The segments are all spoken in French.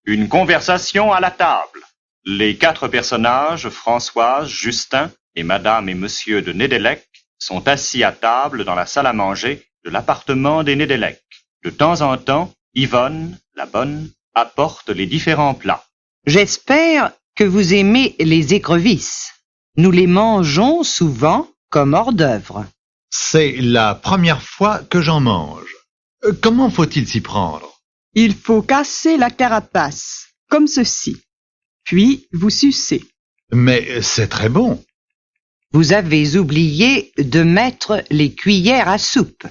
Une conversation à la table. Les 4 personnages, Françoise, Justin et Madame et Monsieur de Nédélec, sont assis à table dans la salle à manger de l'appartement des Nédélec. De temps en temps, Yvonne, la bonne, apporte les différents plats. J'espère que vous aimez les écrevisses. Nous les mangeons souvent comme hors d'œuvre. C'est la première fois que j'en mange. Comment faut-il s'y prendre? Il faut casser la carapace, comme ceci. Puis vous sucez. Mais c'est très bon. Vous avez oublié de mettre les cuillères à soupe.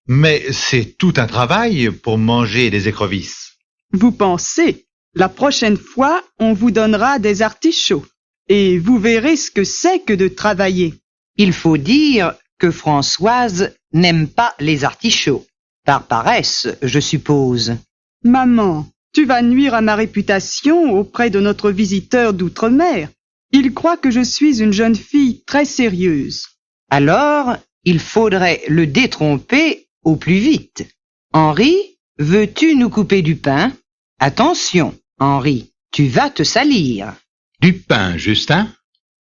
Mais c'est tout un travail pour manger des écrevisses. Vous pensez, la prochaine fois, on vous donnera des artichauts. Et vous verrez ce que c'est que de travailler. Il faut dire que Françoise n'aime pas les artichauts. Par paresse, je suppose. Maman, tu vas nuire à ma réputation auprès de notre visiteur d'outre-mer. Il croit que je suis une jeune fille très sérieuse. Alors, il faudrait le détromper au plus vite. Henri, veux-tu nous couper du pain? Attention, Henri, tu vas te salir. Du pain, Justin?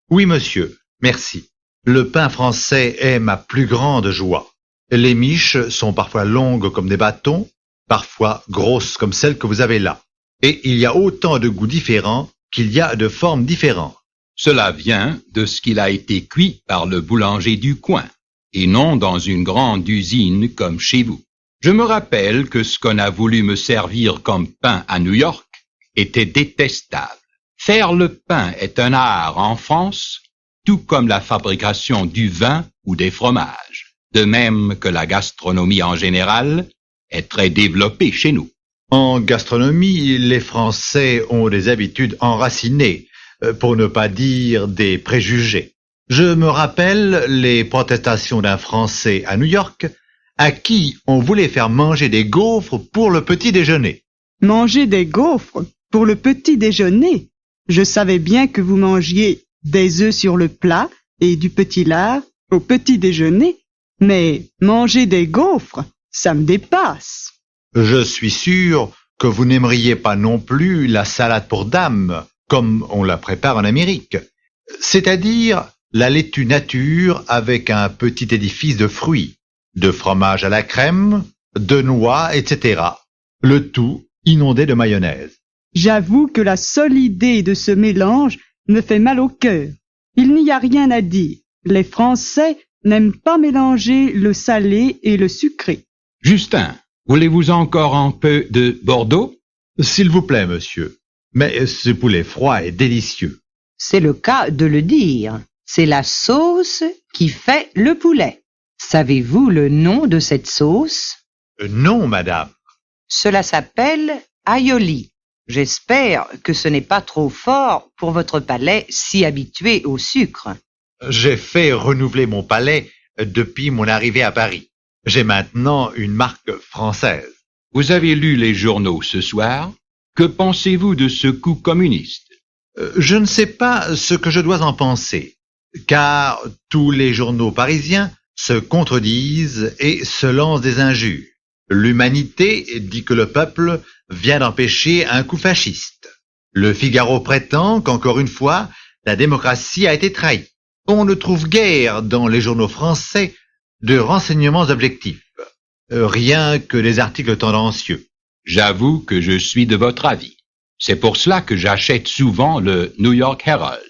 Oui, monsieur, merci. Le pain français est ma plus grande joie. Les miches sont parfois longues comme des bâtons, parfois grosses comme celles que vous avez là. Et il y a autant de goûts différents qu'il y a de formes différentes. Cela vient de ce qu'il a été cuit par le boulanger du coin, et non dans une grande usine comme chez vous. Je me rappelle que ce qu'on a voulu me servir comme pain à New York était détestable. Faire le pain est un art en France, tout comme la fabrication du vin ou des fromages, de même que la gastronomie en général est très développée chez nous. En gastronomie, les Français ont des habitudes enracinées, pour ne pas dire des préjugés. Je me rappelle les protestations d'un Français à New York à qui on voulait faire manger des gaufres pour le petit déjeuner. Manger des gaufres pour le petit déjeuner? Je savais bien que vous mangiez des œufs sur le plat et du petit lard au petit déjeuner, mais manger des gaufres, ça me dépasse. Je suis sûr que vous n'aimeriez pas non plus la salade pour dames, comme on la prépare en Amérique, c'est-à-dire la laitue nature avec un petit édifice de fruits, de fromage à la crème, de noix, etc. Le tout inondé de mayonnaise. J'avoue que la seule idée de ce mélange me fait mal au cœur. Il n'y a rien à dire. Les Français n'aiment pas mélanger le salé et le sucré. Justin, voulez-vous encore un peu de Bordeaux? S'il vous plaît, monsieur. Mais ce poulet froid est délicieux. C'est le cas de le dire. C'est la sauce qui fait le poulet. Savez-vous le nom de cette sauce? Non, madame. Cela s'appelle aioli. J'espère que ce n'est pas trop fort pour votre palais si habitué au sucre. J'ai fait renouveler mon palais depuis mon arrivée à Paris. J'ai maintenant une marque française. Vous avez lu les journaux ce soir? Que pensez-vous de ce coup communiste? Je ne sais pas ce que je dois en penser, car tous les journaux parisiens se contredisent et se lancent des injures. L'Humanité dit que le peuple vient d'empêcher un coup fasciste. Le Figaro prétend qu'encore une fois, la démocratie a été trahie. On ne trouve guère dans les journaux français de renseignements objectifs, rien que des articles tendancieux. J'avoue que je suis de votre avis. C'est pour cela que j'achète souvent le New York Herald,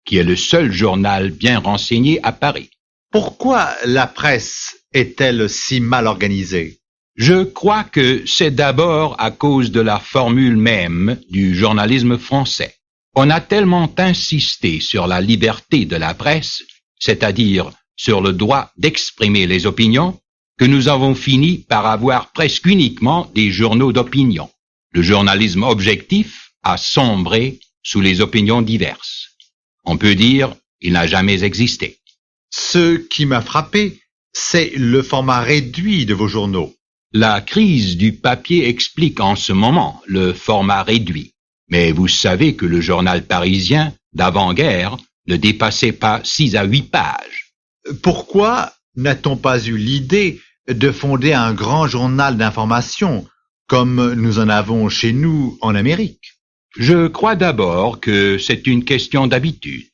qui est le seul journal bien renseigné à Paris. Pourquoi la presse est-elle si mal organisée? Je crois que c'est d'abord à cause de la formule même du journalisme français. On a tellement insisté sur la liberté de la presse, c'est-à-dire sur le droit d'exprimer les opinions, que nous avons fini par avoir presque uniquement des journaux d'opinion. Le journalisme objectif a sombré sous les opinions diverses. On peut dire qu'il n'a jamais existé. Ce qui m'a frappé, c'est le format réduit de vos journaux. La crise du papier explique en ce moment le format réduit. Mais vous savez que le journal parisien d'avant-guerre ne dépassait pas 6 à 8 pages. Pourquoi n'a-t-on pas eu l'idée de fonder un grand journal d'information comme nous en avons chez nous en Amérique? Je crois d'abord que c'est une question d'habitude.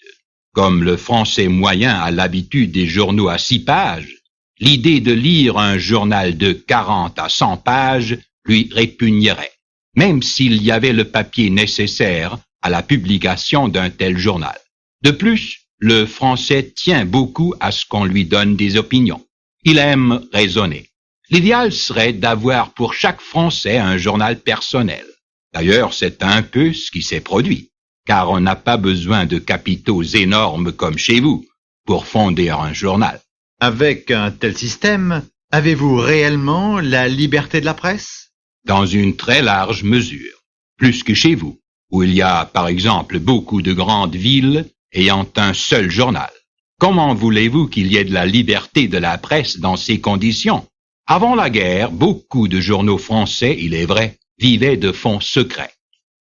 Comme le français moyen a l'habitude des journaux à 6 pages, l'idée de lire un journal de 40 à 100 pages lui répugnerait, même s'il y avait le papier nécessaire à la publication d'un tel journal. De plus, le français tient beaucoup à ce qu'on lui donne des opinions. Il aime raisonner. L'idéal serait d'avoir pour chaque Français un journal personnel. D'ailleurs, c'est un peu ce qui s'est produit, car on n'a pas besoin de capitaux énormes comme chez vous pour fonder un journal. Avec un tel système, avez-vous réellement la liberté de la presse? Dans une très large mesure, plus que chez vous, où il y a, par exemple, beaucoup de grandes villes ayant un seul journal. Comment voulez-vous qu'il y ait de la liberté de la presse dans ces conditions? Avant la guerre, beaucoup de journaux français, il est vrai, vivaient de fonds secrets.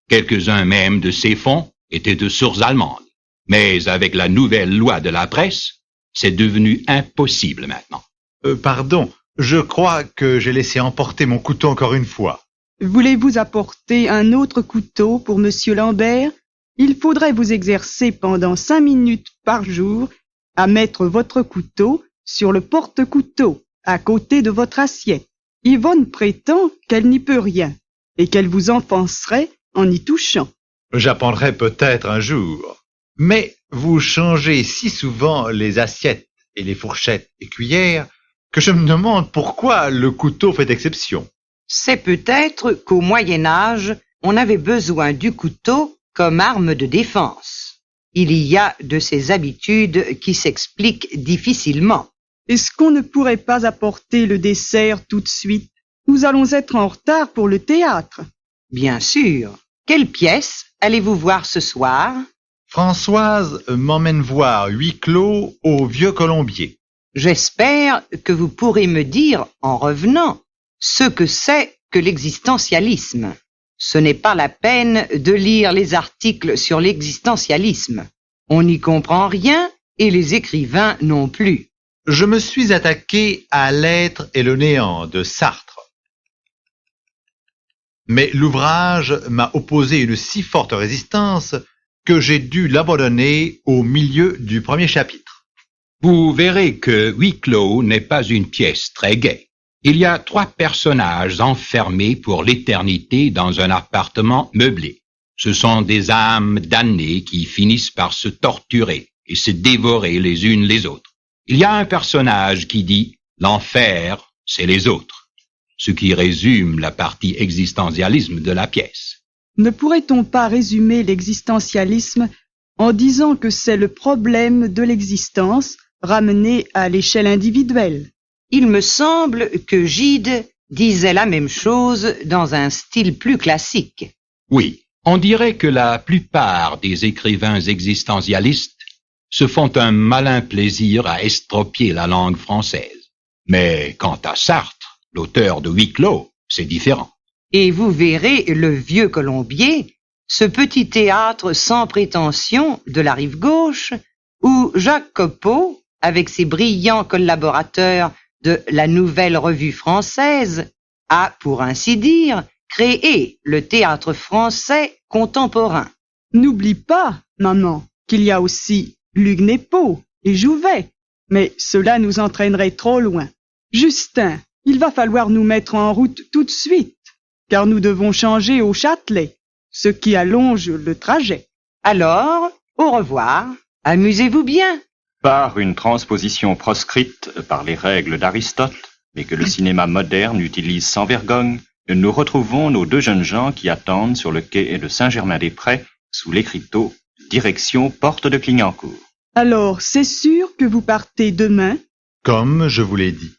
Quelques-uns même de ces fonds étaient de sources allemandes. Mais avec la nouvelle loi de la presse, c'est devenu impossible maintenant. Pardon, je crois que j'ai laissé emporter mon couteau encore une fois. Voulez-vous apporter un autre couteau pour Monsieur Lambert? Il faudrait vous exercer pendant 5 minutes par jour à mettre votre couteau sur le porte-couteau, à côté de votre assiette. Yvonne prétend qu'elle n'y peut rien, et qu'elle vous offenserait en y touchant. J'apprendrai peut-être un jour. Mais vous changez si souvent les assiettes et les fourchettes et cuillères que je me demande pourquoi le couteau fait exception. C'est peut-être qu'au Moyen Âge, on avait besoin du couteau comme arme de défense. Il y a de ces habitudes qui s'expliquent difficilement. Est-ce qu'on ne pourrait pas apporter le dessert tout de suite? Nous allons être en retard pour le théâtre. Bien sûr. Quelle pièce allez-vous voir ce soir? Françoise m'emmène voir Huis clos au Vieux Colombier. J'espère que vous pourrez me dire, en revenant, ce que c'est que l'existentialisme. Ce n'est pas la peine de lire les articles sur l'existentialisme. On n'y comprend rien et les écrivains non plus. Je me suis attaqué à l'être et le néant de Sartre. Mais l'ouvrage m'a opposé une si forte résistance que j'ai dû l'abandonner au milieu du premier chapitre. Vous verrez que Huis clos n'est pas une pièce très gaie. Il y a 3 personnages enfermés pour l'éternité dans un appartement meublé. Ce sont des âmes damnées qui finissent par se torturer et se dévorer les unes les autres. Il y a un personnage qui dit « l'enfer, c'est les autres », ce qui résume la partie existentialisme de la pièce. Ne pourrait-on pas résumer l'existentialisme en disant que c'est le problème de l'existence ramené à l'échelle individuelle? Il me semble que Gide disait la même chose dans un style plus classique. Oui, on dirait que la plupart des écrivains existentialistes se font un malin plaisir à estropier la langue française. Mais quant à Sartre, l'auteur de Huis clos, c'est différent. Et vous verrez le Vieux Colombier, ce petit théâtre sans prétention de la rive gauche, où Jacques Copeau, avec ses brillants collaborateurs de la Nouvelle Revue Française, a, pour ainsi dire, créé le théâtre français contemporain. N'oublie pas, maman, qu'il y a aussi Lugnepo et Jouvet, mais cela nous entraînerait trop loin. Justin, il va falloir nous mettre en route tout de suite, car nous devons changer au Châtelet, ce qui allonge le trajet. Alors, au revoir, amusez-vous bien. Par une transposition proscrite par les règles d'Aristote, mais que le cinéma moderne utilise sans vergogne, nous retrouvons nos 2 jeunes gens qui attendent sur le quai de Saint-Germain-des-Prés sous l'écriteau « Direction Porte de Clignancourt ». Alors, c'est sûr que vous partez demain? Comme je vous l'ai dit,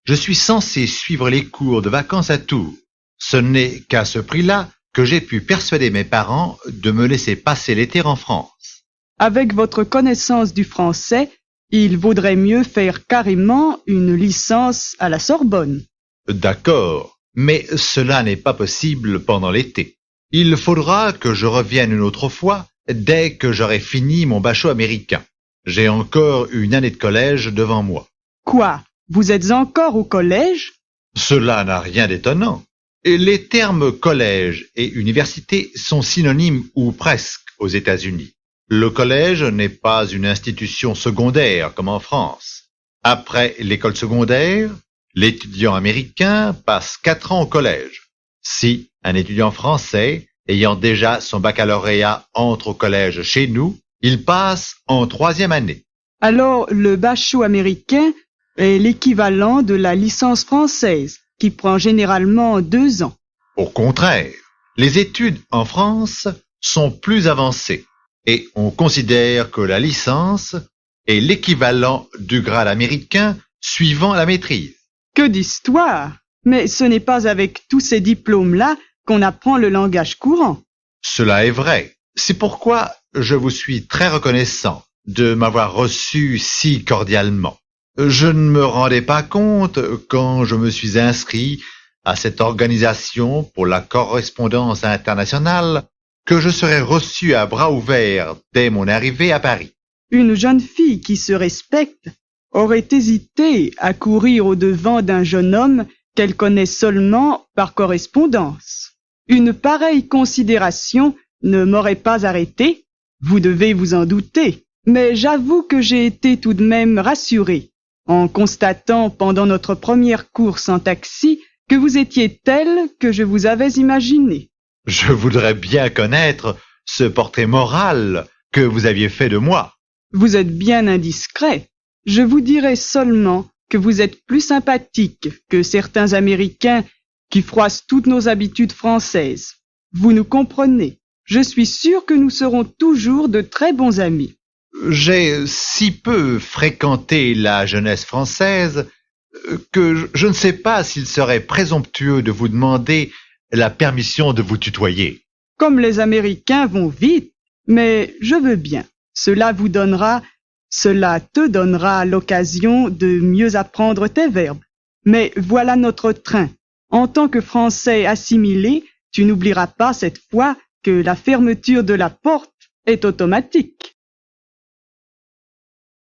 je suis censé suivre les cours de vacances à Tours. Ce n'est qu'à ce prix-là que j'ai pu persuader mes parents de me laisser passer l'été en France. Avec votre connaissance du français, il vaudrait mieux faire carrément une licence à la Sorbonne. D'accord, mais cela n'est pas possible pendant l'été. Il faudra que je revienne une autre fois dès que j'aurai fini mon bachot américain. J'ai encore une année de collège devant moi. Quoi? Vous êtes encore au collège? Cela n'a rien d'étonnant. Et les termes collège et université sont synonymes ou presque aux États-Unis. Le collège n'est pas une institution secondaire comme en France. Après l'école secondaire, l'étudiant américain passe 4 ans au collège. Si un étudiant français ayant déjà son baccalauréat entre au collège chez nous, il passe en 3e année. Alors, le bachot américain est l'équivalent de la licence française, qui prend généralement 2 ans. Au contraire, les études en France sont plus avancées et on considère que la licence est l'équivalent du grade américain suivant la maîtrise. Que d'histoire! Mais ce n'est pas avec tous ces diplômes-là qu'on apprend le langage courant. Cela est vrai. C'est pourquoi je vous suis très reconnaissant de m'avoir reçu si cordialement. Je ne me rendais pas compte quand je me suis inscrit à cette organisation pour la correspondance internationale que je serais reçu à bras ouverts dès mon arrivée à Paris. Une jeune fille qui se respecte aurait hésité à courir au-devant d'un jeune homme qu'elle connaît seulement par correspondance. Une pareille considération ne m'aurait pas arrêté, vous devez vous en douter, mais j'avoue que j'ai été tout de même rassuré en constatant pendant notre première course en taxi que vous étiez telle que je vous avais imaginé. Je voudrais bien connaître ce portrait moral que vous aviez fait de moi. Vous êtes bien indiscret. Je vous dirai seulement que vous êtes plus sympathique que certains Américains qui froissent toutes nos habitudes françaises. Vous nous comprenez. Je suis sûr que nous serons toujours de très bons amis. J'ai si peu fréquenté la jeunesse française que je ne sais pas s'il serait présomptueux de vous demander la permission de vous tutoyer. Comme les Américains vont vite, mais je veux bien. Cela te donnera l'occasion de mieux apprendre tes verbes. Mais voilà notre train. En tant que Français assimilé, tu n'oublieras pas cette fois que la fermeture de la porte est automatique.